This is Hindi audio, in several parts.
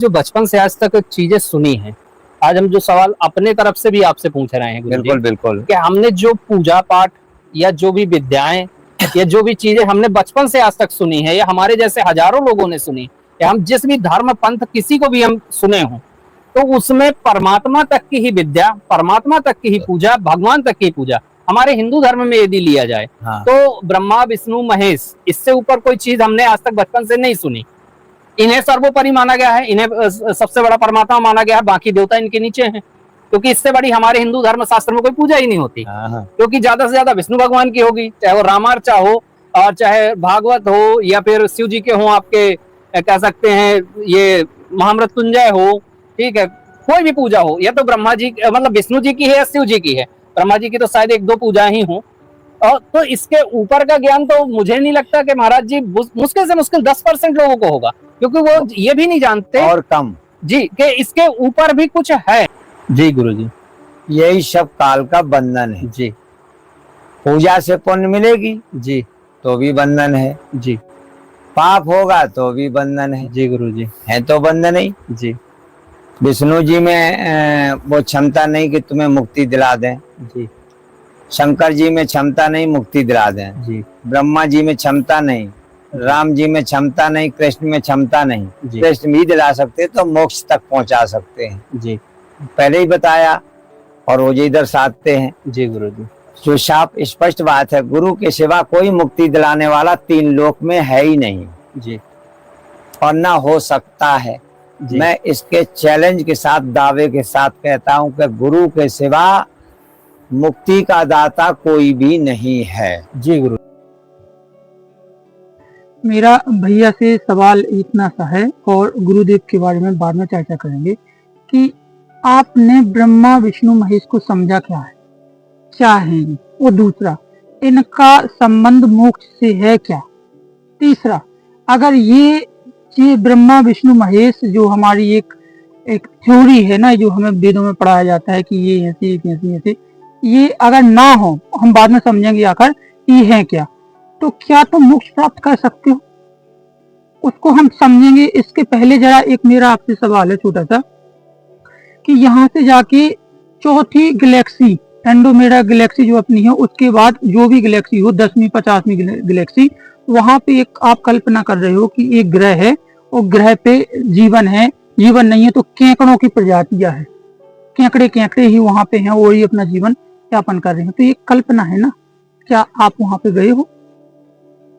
जो बचपन से आज तक चीजें सुनी हैं, आज हम जो सवाल अपने तरफ से भी आपसे पूछ रहे हैं गुरुजी, बिल्कुल बिल्कुल कि हमने जो पूजा पाठ या जो भी विद्याएं या जो भी चीजें हमने बचपन से आज तक सुनी है या हमारे जैसे हजारों लोगों ने सुनी या हम जिस भी धर्म पंथ किसी को भी हम सुने हों, तो उसमें परमात्मा तक की ही विद्या, परमात्मा तक की ही पूजा, भगवान तक की पूजा हमारे हिंदू धर्म में यदि लिया जाए तो ब्रह्मा विष्णु महेश, इससे ऊपर कोई चीज हमने आज तक बचपन से नहीं सुनी। इन्हें सर्वोपरि माना गया है, इन्हें सबसे बड़ा परमात्मा माना गया है, बाकी देवता इनके नीचे हैं, क्योंकि इससे बड़ी हमारे हिंदू धर्म शास्त्र में कोई पूजा ही नहीं होती, क्योंकि ज्यादा से ज्यादा विष्णु भगवान की होगी, चाहे वो रामार्चा हो और चाहे भागवत हो या फिर शिव जी के हो, आपके कह सकते हैं ये महामृत्युंजय हो, ठीक है, कोई भी पूजा हो, या तो ब्रह्मा जी मतलब विष्णु जी की है या शिव जी की है, ब्रह्मा जी की तो शायद एक दो पूजा ही हो। और तो इसके ऊपर का ज्ञान तो मुझे नहीं लगता कि महाराज जी मुश्किल से मुश्किल 10% लोगों को होगा, क्योंकि वो ये भी नहीं जानते और कम जी कि इसके ऊपर भी कुछ है। जी गुरु जी, यही सब काल का बंधन है जी। पूजा से पुण्य मिलेगी जी तो भी बंधन है, जी। पाप होगा तो भी बंधन है। जी गुरु जी, है तो बंधन ही। जी। विष्णु जी में वो क्षमता नहीं कि तुम्हें मुक्ति दिला दें, जी। शंकर जी में क्षमता नहीं मुक्ति दिला दें, जी। ब्रह्मा जी में क्षमता नहीं, राम जी में क्षमता नहीं, कृष्ण में क्षमता नहीं। जी। कृष्ण भी दिला सकते तो मोक्ष तक पहुंचा सकते हैं, जी। पहले ही बताया और वो जी दर्शाते हैं। जी गुरु जी, जो साफ स्पष्ट बात है, गुरु के सिवा कोई मुक्ति दिलाने वाला तीन लोक में है ही नहीं। जी। और ना हो सकता है। मैं इसके चैलेंज के साथ, दावे के साथ कहता हूं कि गुरु के सिवा मुक्ति का दाता कोई भी नहीं है। जी गुरु। मेरा भैया से सवाल इतना सा है और गुरुदेव के बारे में बाद में चर्चा करेंगे कि आपने ब्रह्मा विष्णु महेश को समझा क्या है, क्या है वो, दूसरा इनका संबंध मोक्ष से है क्या, तीसरा अगर ये ब्रह्मा विष्णु महेश जो हमारी एक थ्योरी है ना, जो हमें वेदों में पढ़ाया जाता है कि ये ऐसे ये अगर ना हो, हम बाद में समझेंगे आकर ये है क्या, तो क्या तुम मोक्ष प्राप्त कर सकते हो, उसको हम समझेंगे। इसके पहले जरा एक मेरा आपसे सवाल है छोटा सा कि यहाँ से जाके चौथी गैलेक्सी एंड्रोमेडा गैलेक्सी जो अपनी है, उसके बाद जो भी गैलेक्सी हो 10वीं 50वीं गैलेक्सी, वहां पे एक आप कल्पना कर रहे हो कि एक ग्रह है और ग्रह पे जीवन है, जीवन नहीं है तो केकड़ों की प्रजातियां है, केकड़े ही वहां पे हैं, वो ही अपना जीवन यापन कर रहे हैं, तो ये कल्पना है ना। क्या आप वहां पे गए हो?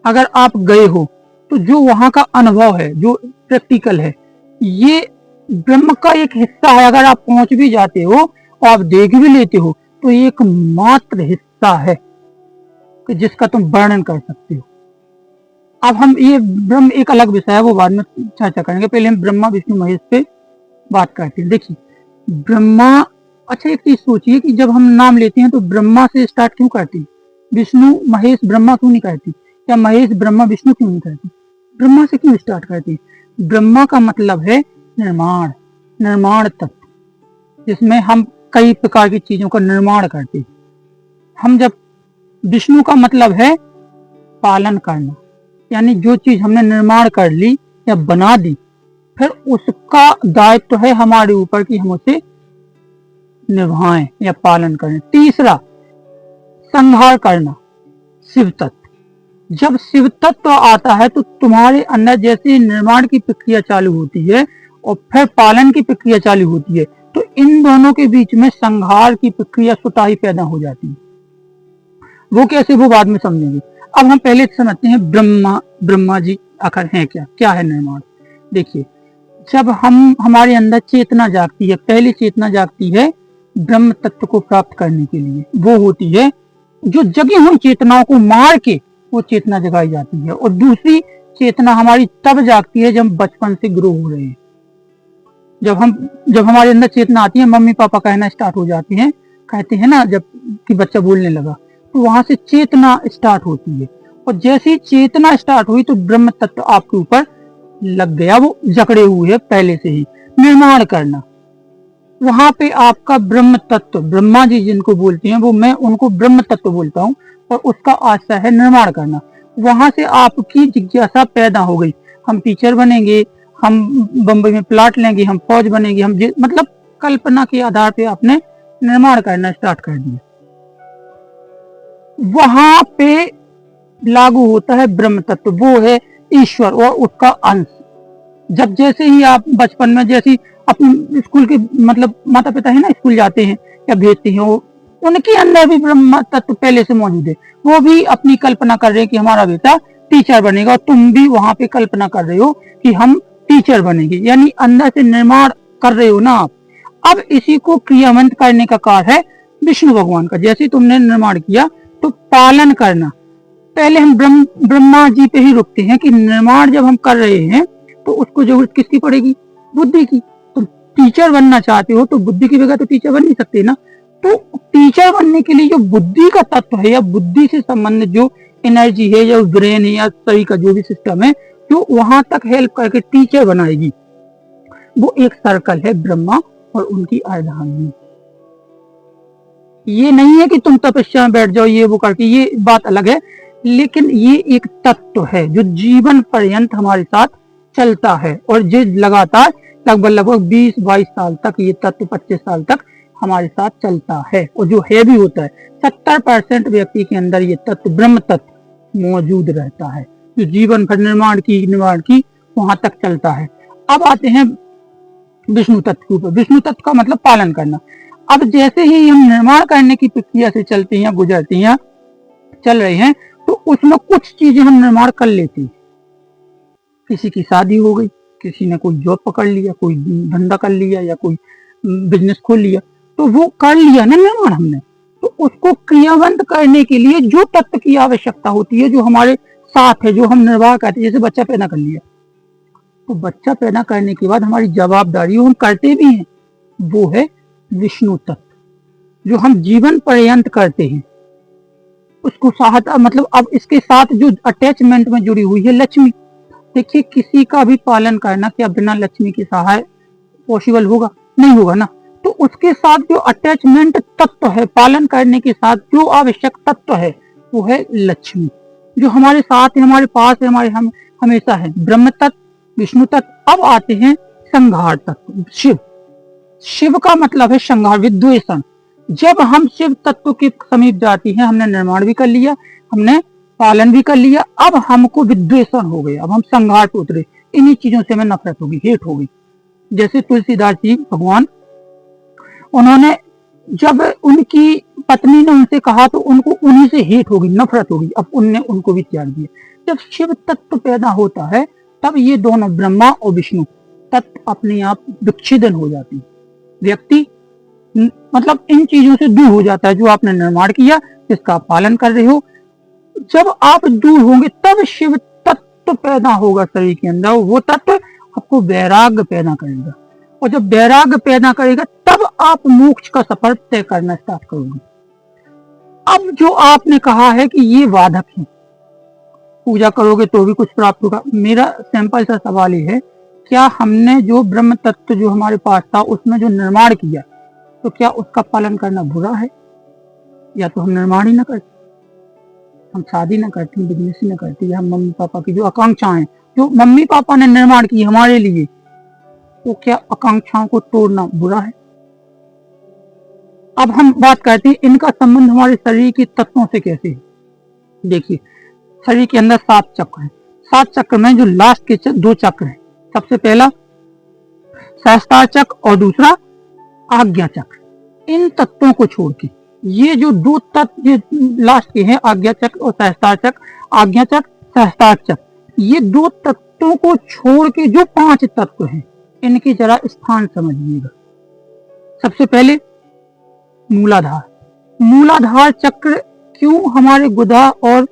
अगर आप गए हो तो जो वहां का अनुभव है, जो प्रैक्टिकल है, ये ब्रह्म का एक हिस्सा है। अगर आप पहुंच भी जाते हो और आप देख भी लेते हो तो ये एक मात्र हिस्सा है कि जिसका तुम वर्णन कर सकते हो। अब हम ये ब्रह्म एक अलग विषय है, वो बाद में चर्चा करेंगे, पहले हम ब्रह्मा विष्णु महेश पे बात करते हैं। देखिए ब्रह्मा, अच्छा एक चीज सोचिए कि जब हम नाम लेते हैं तो ब्रह्मा से स्टार्ट क्यों करते हैं, विष्णु महेश ब्रह्मा क्यों नहीं करती, या महेश ब्रह्मा विष्णु क्यों नहीं करती, ब्रह्मा से क्यों स्टार्ट करती? ब्रह्मा का मतलब है निर्माण, निर्माण तत्व, जिसमें हम कई प्रकार की चीजों का निर्माण करते हैं। हम जब विष्णु का मतलब है पालन करना, यानी जो चीज हमने निर्माण कर ली या बना दी, फिर उसका दायित्व है हमारे ऊपर कि हम उसे निभाएं या पालन करें। तीसरा संहार करना, शिव तत्व। जब शिव तत्व आता है तो तुम्हारे अंदर जैसे निर्माण की प्रक्रिया चालू होती है और फिर पालन की प्रक्रिया चालू होती है, तो इन दोनों के बीच में संहार की प्रक्रिया स्वतः ही पैदा हो जाती है। वो कैसे, वो बाद में समझेंगे। अब हम पहले समझते हैं ब्रह्मा जी आखिर हैं क्या, क्या है निर्माण। देखिए जब हमारे अंदर चेतना जागती है, पहली चेतना जागती है ब्रह्म तत्व को प्राप्त करने के लिए, वो होती है जो जगी हुई चेतनाओं को मार के वो चेतना जगाई जाती है, और दूसरी चेतना हमारी तब जागती है जब बचपन से ग्रो हो रहे हैं। जब हमारे अंदर चेतना आती है, मम्मी पापा कहना स्टार्ट हो जाती हैं, कहते हैं ना जब कि बच्चा बोलने लगा, तो वहां से चेतना स्टार्ट होती है, और जैसे चेतना स्टार्ट हुई तो ब्रह्म तत्व आपके ऊपर लग गया, वो जकड़े हुए है पहले से ही। निर्माण करना, वहां पे आपका ब्रह्म तत्व, ब्रह्मा जी जिनको बोलते हैं वो, मैं उनको ब्रह्म तत्व बोलता हूँ, और उसका आशय है निर्माण करना। वहां से आपकी जिज्ञासा पैदा हो गई, हम टीचर बनेंगे, हम बम्बई में प्लाट लेंगे, हम फौज बनेंगे, मतलब कल्पना के आधार पे आपने निर्माण करना स्टार्ट कर दिया। वहां पे लागू होता है ब्रह्म तत्व, वो है ईश्वर और उसका अंश। जब जैसे ही आप बचपन में जैसी अपने स्कूल के मतलब माता पिता है ना, स्कूल जाते हैं या भेजते हैं, वो उनके अंदर भी ब्रह्म तत्व पहले से मौजूद है। वो भी अपनी कल्पना कर रहे हैं कि हमारा बेटा टीचर बनेगा, और तुम भी वहां पे कल्पना कर रहे हो कि हम टीचर बनेंगे, यानी अंदर से निर्माण कर रहे हो ना आप। अब इसी को क्रियावंत करने का कार्य है विष्णु भगवान का। जैसे तुमने निर्माण किया तो पालन करना। पहले हम ब्रह्मा जी पे ही रुकते हैं कि निर्माण जब हम कर रहे हैं तो उसको जरूरत किसकी पड़ेगी? बुद्धि की। तुम टीचर बनना चाहते हो तो बुद्धि की बगैर तो टीचर बन नहीं सकते ना। तो टीचर बनने के लिए जो बुद्धि का तत्व है या बुद्धि से संबंधित जो एनर्जी है या ब्रेन है या शरीर का जो भी सिस्टम है, जो वहां तक हेल्प करके टीचर बनाएगी, वो एक सर्कल है ब्रह्मा और उनकी अर्धांगिनी। ये नहीं है कि तुम तपस्या में बैठ जाओ ये वो करके, ये बात अलग है, लेकिन ये एक तत्व है जो जीवन पर्यंत हमारे साथ चलता है और जो लगातार लगभग 20-22 साल तक ये तत्व 25 साल तक हमारे साथ चलता है। और जो है भी होता है 70% व्यक्ति के अंदर ये तत्व ब्रह्म तत्व मौजूद रहता है जो जीवन भर निर्माण की वहां तक चलता है। अब आते हैं विष्णु तत्व के ऊपर। विष्णु तत्व का मतलब पालन करना। अब जैसे ही हम निर्माण करने की प्रक्रिया से चलते हैं, गुजरते हैं, चल रहे हैं, तो उसमें कुछ चीजें हम निर्माण कर लेते हैं। किसी की शादी हो गई, किसी ने कोई जॉब पकड़ लिया, कोई धंधा कर लिया या कोई बिजनेस खोल लिया, तो वो कर लिया ना निर्माण हमने। तो उसको क्रियावंत करने के लिए जो तत्व की आवश्यकता होती है, जो हमारे साथ है, जो हम निर्वाह करते हैं, जैसे बच्चा पैदा कर लिया, तो बच्चा पैदा करने के बाद हमारी जवाबदारी हम करते भी हैं, वो है विष्णु तत्व जो हम जीवन पर्यंत करते हैं। उसको सहायता मतलब अब इसके साथ जो अटैचमेंट में जुड़ी हुई है लक्ष्मी। देखिए किसी का भी पालन करना क्या बिना लक्ष्मी की सहाय पॉसिबल होगा? नहीं होगा ना। तो उसके साथ जो अटैचमेंट तत्व है, पालन करने के साथ जो आवश्यक तत्व है, वो है लक्ष्मी, जो हमारे साथ है, हमारे पास है, हम हमेशा है। ब्रह्म तत्व, विष्णु तत्व। अब आते हैं संहार तत्व, शिव। शिव का मतलब है संहार, विद्वेषण। जब हम शिव तत्व के समीप जाती हैं, हमने निर्माण भी कर लिया, हमने पालन भी कर लिया, अब हमको विद्वेषण हो गया, अब हम संहार पे उतरे, इन्हीं चीजों से हमें नफरत होगी, हेट होगी। जैसे तुलसीदास जी भगवान, उन्होंने जब उनकी पत्नी ने उनसे कहा तो उनको उन्हीं से हेट होगी, नफरत होगी, अब उनने उनको भी त्याग दिया। जब शिव तत्व पैदा होता है तब ये दोनों ब्रह्मा और विष्णु तत्व अपने आप विच्छेदन हो जाती है। व्यक्ति मतलब इन चीजों से दूर हो जाता है जो आपने निर्माण किया, जिसका आप पालन कर रहे हो। जब आप दूर होंगे तब शिव तत्व पैदा होगा शरीर के अंदर, वो तत्व आपको वैराग्य पैदा करेगा, और जब वैराग्य पैदा करेगा तब आप मोक्ष का सफर तय करना स्टार्ट करोगे। अब जो आपने कहा है कि ये वादक है, पूजा करोगे तो भी कुछ प्राप्त होगा, मेरा सिंपल सा सवाल ये है, क्या हमने जो ब्रह्म तत्व जो हमारे पास था उसमें जो निर्माण किया, तो क्या उसका पालन करना बुरा है? या तो हम निर्माण ही ना करते, हम शादी ना करते, बिजनेस ही ना करते, या हम मम्मी पापा की जो आकांक्षाएं, जो मम्मी पापा ने निर्माण की हमारे लिए, तो क्या आकांक्षाओं को तोड़ना बुरा है? अब हम बात करते हैं इनका संबंध हमारे शरीर के तत्वों से कैसे है। देखिए शरीर के अंदर 7 चक्र हैं। 7 चक्र में जो लास्ट के 2 चक्र हैं, सबसे पहला सहस्त्रार चक्र और दूसरा आज्ञा चक्र। इन तत्वों को छोड़ के ये जो 2 तत्व ये लास्ट के हैं, आज्ञा चक्र और सहस्त्रार चक्र, आज्ञा चक्र, सहस्त्रार चक्र, ये 2 तत्वों को छोड़ के जो 5 तत्व हैं, इनके जरा स्थान समझिएगा। सबसे पहले मूलाधार। मूलाधार चक्र क्यों हमारे गुदा और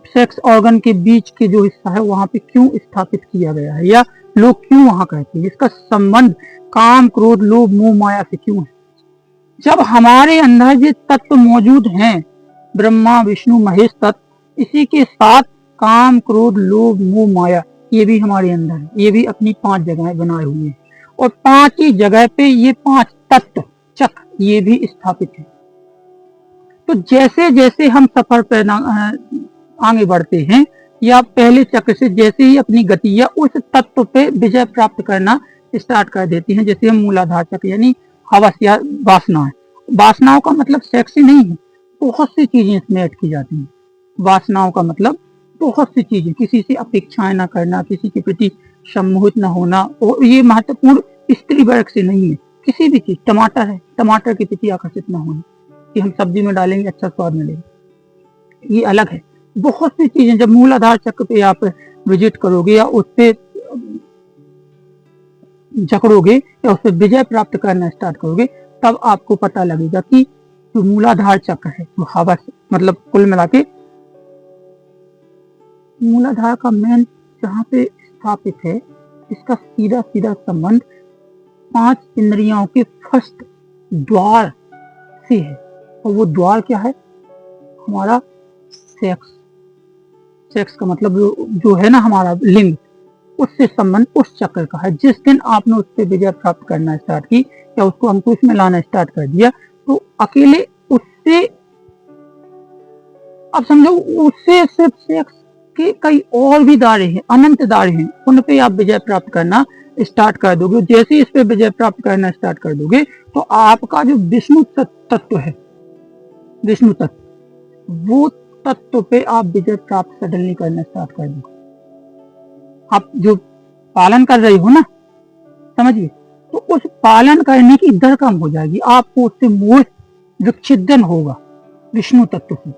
सेक्स ऑर्गन के बीच के जो हिस्सा है वहां पे क्यों स्थापित किया गया है, या लोग क्यों वहां कहते हैं, इसका संबंध काम, क्रोध, लोभ, मोह, माया से क्यों है? जब हमारे अंदर ये तत्व मौजूद हैं, ब्रह्मा विष्णु महेश तत्व, इसी के साथ काम, क्रोध, लोभ, मोह, माया, ये भी हमारे अंदर है, ये भी अपनी 5 जगहें बनाए हुए हैं, और 5 ही जगह पे ये 5 तत्व चक्र ये भी स्थापित है। तो जैसे जैसे हम सफर पर आगे बढ़ते हैं, या पहले चक्र से जैसे ही अपनी गति या उस तत्व पे विजय प्राप्त करना स्टार्ट कर देती हैं, जैसे हम मूलाधार चक्र यानी हवस या वासनाएं। वासनाओं का मतलब सेक्स ही नहीं है, बहुत सी चीजें इसमें ऐड की जाती हैं। वासनाओं का मतलब बहुत सी चीजें, किसी से अपेक्षाएं ना करना, किसी के प्रति सम्मोहित ना होना, और ये महत्वपूर्ण स्त्री वर्ग से नहीं है, किसी भी चीज, टमाटर है, टमाटर के प्रति आकर्षित ना होना कि हम सब्जी में डालेंगे अच्छा स्वाद मिलेगा, ये अलग है। बहुत सी चीजें जब मूलाधार चक्र पे आप विजिट करोगे या उस पे जकड़ोगे या उस पे विजय प्राप्त करना स्टार्ट करोगे, तब आपको पता लगेगा कि जो मूलाधार चक्र है, जो हवस, मतलब कुल मिला के मूलाधार का मेन जहाँ पे स्थापित है, इसका सीधा सीधा संबंध 5 इंद्रियों के फर्स्ट द्वार से है। और वो द्वार क्या है? हमारा सेक्स। सेक्स का मतलब जो है ना हमारा लिंग, उससे संबंध उस चक्र का है। जिस दिन आपने उस पर विजय प्राप्त करना स्टार्ट की या उसको अंकुश में लाना स्टार्ट कर दिया, तो अकेले उससे, अब समझो, उससे सिर्फ सेक्स के कई और भी दायरे हैं, अनंत दायरे हैं, उन पे आप विजय प्राप्त करना स्टार्ट कर दोगे। जैसे ही इस पे विजय प्राप्त करना स्टार्ट कर दोगे, तो आपका जो विष्णु तत्व है, विष्णु तत्व, वो तत्व पे आप विजय प्राप्त सडनली करना स्टार्ट कर दोगे। आप जो पालन कर रही हो ना, समझिए, तो उस पालन करने की दर कम हो जाएगी, आपको उससे मोह विच्छेदन होगा विष्णु तत्व से।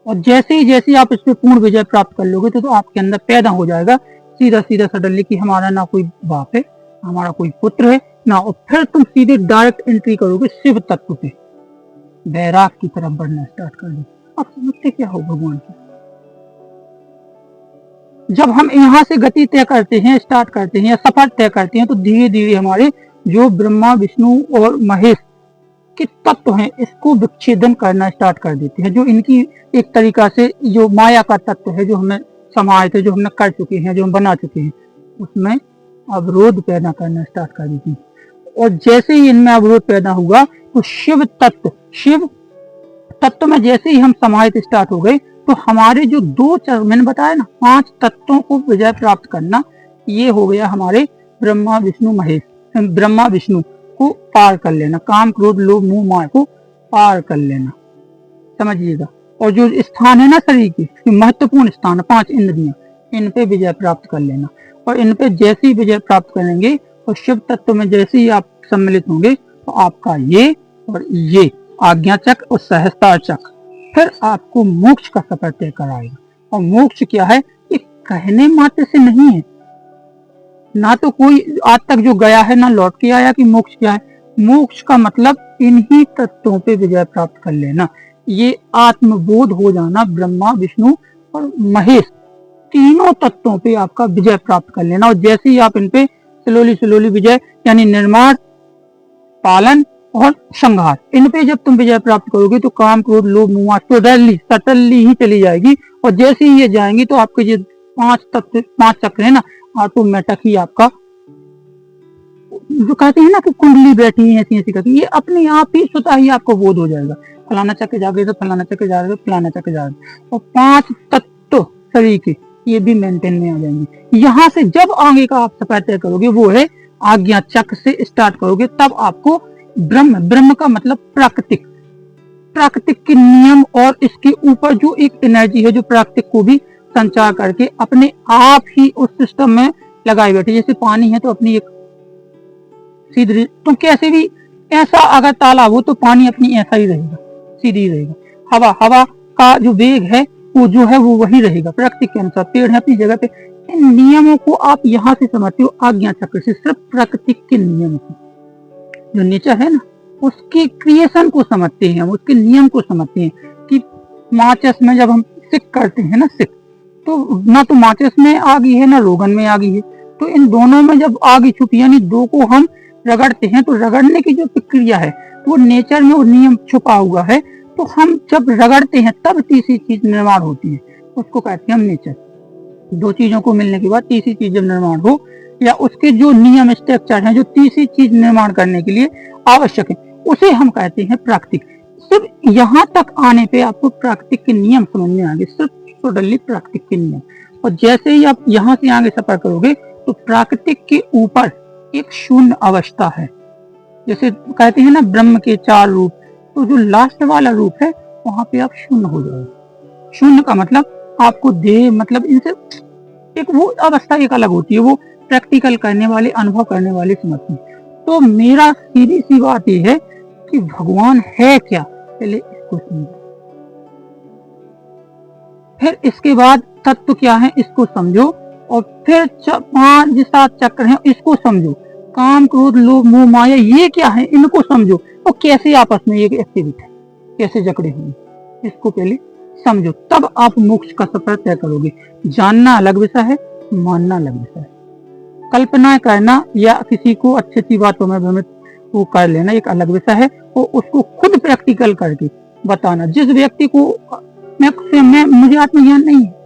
और जैसे ही आप इस पे पूर्ण विजय प्राप्त कर लोगे, तो आपके अंदर पैदा हो जाएगा सीधा सीधा सडनली कि हमारा ना कोई बाप है, हमारा कोई पुत्र है ना, और फिर तुम सीधे डायरेक्ट एंट्री करोगे शिव तत्व पे, वैराग की तरफ बढ़ना स्टार्ट कर दो। अब समझते क्या हो भगवान की? जब हम यहाँ से गति तय करते हैं, स्टार्ट करते हैं या सफर तय करते हैं, तो धीरे धीरे हमारे जो ब्रह्मा विष्णु और महेश के तत्व हैं, इसको विच्छेदन करना स्टार्ट कर देते हैं। जो इनकी एक तरीका से जो माया का तत्व है, जो हमें समाये थे, जो हमने कर चुके हैं, जो हम बना चुके हैं, उसमें अवरोध पैदा करना स्टार्ट कर देती है। और जैसे ही इनमें अवरोध पैदा हुआ, तो शिव तत्व में जैसे ही हम समाहित स्टार्ट हो गए, तो हमारे जो मैंने बताया ना 5 तत्वों को विजय प्राप्त करना, ये हो गया हमारे ब्रह्मा विष्णु महेश। ब्रह्मा विष्णु को पार कर लेना, काम क्रोध लोभ मोह माया को पार कर लेना, समझिएगा। और जो स्थान है ना शरीर के महत्वपूर्ण स्थान, 5 इंद्रियां, इन पे विजय प्राप्त कर लेना। और इन पे जैसे ही विजय प्राप्त करेंगे, और शिव तत्व में जैसे ही आप सम्मिलित होंगे, तो आपका ये और ये आज्ञा चक्र और सहस्त्रार चक्र फिर आपको मोक्ष का सफर तय कराएगा। और मोक्ष क्या है? ये कहने मात्र से नहीं है, ना तो कोई आज तक जो गया है ना लौट के आया कि मोक्ष क्या है। मोक्ष का मतलब इन्हीं तत्वों पे विजय प्राप्त कर लेना, ये आत्मबोध हो जाना, ब्रह्मा विष्णु और महेश तीनों तत्वों पे आपका विजय प्राप्त कर लेना। और जैसे ही आप इन पे स्लोली विजय, यानी निर्माण, पालन और संहार, इन पे जब तुम विजय प्राप्त करोगे, तो काम क्रोध लोभ मोह तो सटनली ही चली जाएगी। और जैसे ही ये जाएंगी, तो आपके जो 5 चक्र है ना, ऑटोमेटिक ही आपका, जो कहते हैं ना कि कुंडली बैठी है ऐसी करके, ये अपने आप ही स्वतः ही आपको बोध हो जाएगा, फलाना चक्र जागे तो फलाना चक्र जाएगा, फलाना चक्र जाएगा। और 5 तत्व शरीर के ये भी मेंटेन में आ जाएंगे। यहाँ से जब आगे का आप सफर तय करोगे, वो है आज्ञा चक्र से स्टार्ट करोगे, तब आपको ब्रह्म का मतलब प्राकृतिक के नियम और इसके ऊपर जो एक एनर्जी है, जो प्राकृतिक को भी संचार करके अपने आप ही उस सिस्टम में लगाई बैठी। जैसे पानी है तो अपनी एक सीधी, तो कैसे भी ऐसा अगर तालाब हो तो पानी अपनी ऐसा ही रहेगा, सीधी रहेगा। हवा का जो वेग है वो जो है वो वही रहेगा प्रकृति के अनुसार। पेड़ है अपनी जगह पे। इन नियमों को आप यहाँ से समझते हो आज्ञा चक्र से, सिर्फ प्रकृति के नियम को, जो नेचर है ना उसके क्रिएशन को समझते हैं, उसके नियम को समझते हैं। कि माचिस में जब हम सिक करते हैं ना, सिक, तो ना तो माचिस में आगी है ना रोगन में आगी है, तो इन दोनों में जब आगी छुपी, यानी दो को हम रगड़ते हैं, तो रगड़ने की जो प्रक्रिया है वो नेचर में वो नियम छुपा हुआ है। तो हम जब रगड़ते हैं तब तीसरी चीज निर्माण होती है, उसको कहते हैं हम नेचर। 2 चीजों को मिलने के बाद तीसरी चीज जब निर्माण हो, या उसके जो नियम स्ट्रक्चर हैं जो तीसरी चीज निर्माण करने के लिए आवश्यक है, उसे हम कहते हैं प्राकृतिक। सिर्फ यहाँ तक आने पे आपको प्राकृतिक के नियम समझ में आ गए। सिर्फ टोटली प्राकृतिक के नियम। और जैसे ही आप यहाँ से आगे सफर करोगे तो प्राकृतिक के ऊपर एक शून्य अवस्था है। जैसे कहते हैं ना ब्रह्म के 4 रूप, तो जो लास्ट वाला रूप है वहां पे आप शून्य हो जाओगे। शून्य का मतलब आपको देह मतलब इनसे एक वो अवस्था एक अलग होती है, वो प्रैक्टिकल करने वाले, अनुभव करने वाले समझते हैं। तो मेरा सीधी सी बात ये है कि भगवान है क्या, पहले इसको समझो, फिर इसके बाद तत्व क्या है इसको समझो, और फिर 5-7 चक्र हैं इसको समझो, काम क्रोध लोभ मोह माया ये क्या है इनको समझो, और कैसे आपस में ये एक्टिविटी है, कैसे जकड़े हुए, इसको पहले समझो, तब आप मोक्ष का सफर तय करोगे। जानना अलग विषय है, मानना अलग विषय है। कल्पना करना या किसी को अच्छी अच्छी बातों में भ्रमित वो कर लेना एक अलग विषय है, और उसको खुद प्रैक्टिकल करके बताना। जिस व्यक्ति को मुझे आत्मज्ञान नहीं है,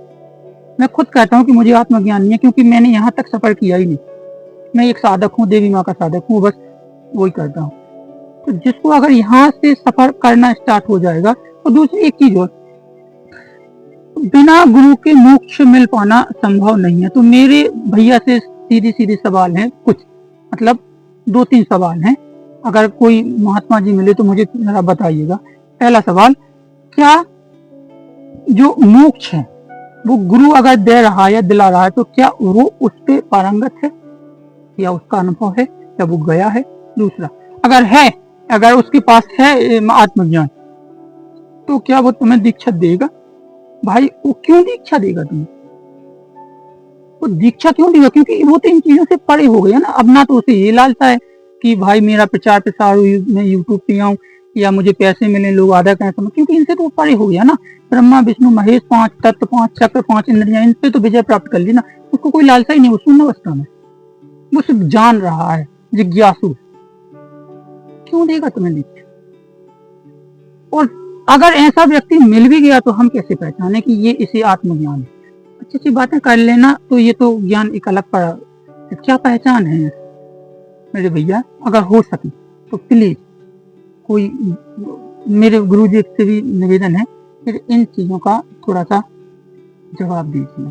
मैं खुद कहता हूँ कि मुझे आत्मज्ञान नहीं है, क्योंकि मैंने यहाँ तक सफर किया ही नहीं। मैं एक साधक हूँ, देवी माँ का साधक हूँ, बस वही करता हूँ। तो जिसको अगर यहाँ से सफर करना स्टार्ट हो जाएगा, तो दूसरी एक चीज और, बिना गुरु के मोक्ष मिल पाना संभव नहीं है। तो मेरे भैया से सीधी सीधी सवाल है, कुछ मतलब 2-3 सवाल हैं, अगर कोई महात्मा जी मिले तो मुझे जरा बताइएगा। पहला सवाल, क्या जो मोक्ष है वो गुरु अगर दे रहा है या दिला रहा है, तो क्या वो उस पे पारंगत है या उसका अनुभव है या वो गया है? दूसरा, अगर है, अगर उसके पास है आत्मज्ञान, तो क्या वो तुम्हें दीक्षा देगा? भाई वो क्यों दीक्षा देगा तुम्हें? वो दीक्षा क्यों देगा? क्योंकि वो तो इन चीजों से परे हो गया ना। अब ना तो उसे ये लालसा है कि भाई मेरा प्रचार प्रसार मैं यूट्यूब पे आऊं या मुझे पैसे मिले, लोग आदर करें समझ, क्योंकि इनसे तो परे हो गया ना। ब्रह्मा विष्णु महेश, 5 तत्व, 5 चक्र, 5 इंद्रियां, इनसे तो विजय प्राप्त कर ली ना। उसको कोई लालसा ही नहीं, वो शून्य अवस्था में, वो सिर्फ जान रहा है, जिज्ञासु। क्यों देगा तुम्हें दीक्षा? और अगर ऐसा व्यक्ति मिल भी गया तो हम कैसे पहचाने कि ये इसे आत्मज्ञान है? अच्छी अच्छी बातें कर लेना तो ये तो ज्ञान एक अलग पड़ा, क्या पहचान है मेरे भैया? अगर हो सके तो प्लीज कोई मेरे गुरु जी से भी निवेदन है, फिर इन चीजों का थोड़ा सा जवाब दीजिए।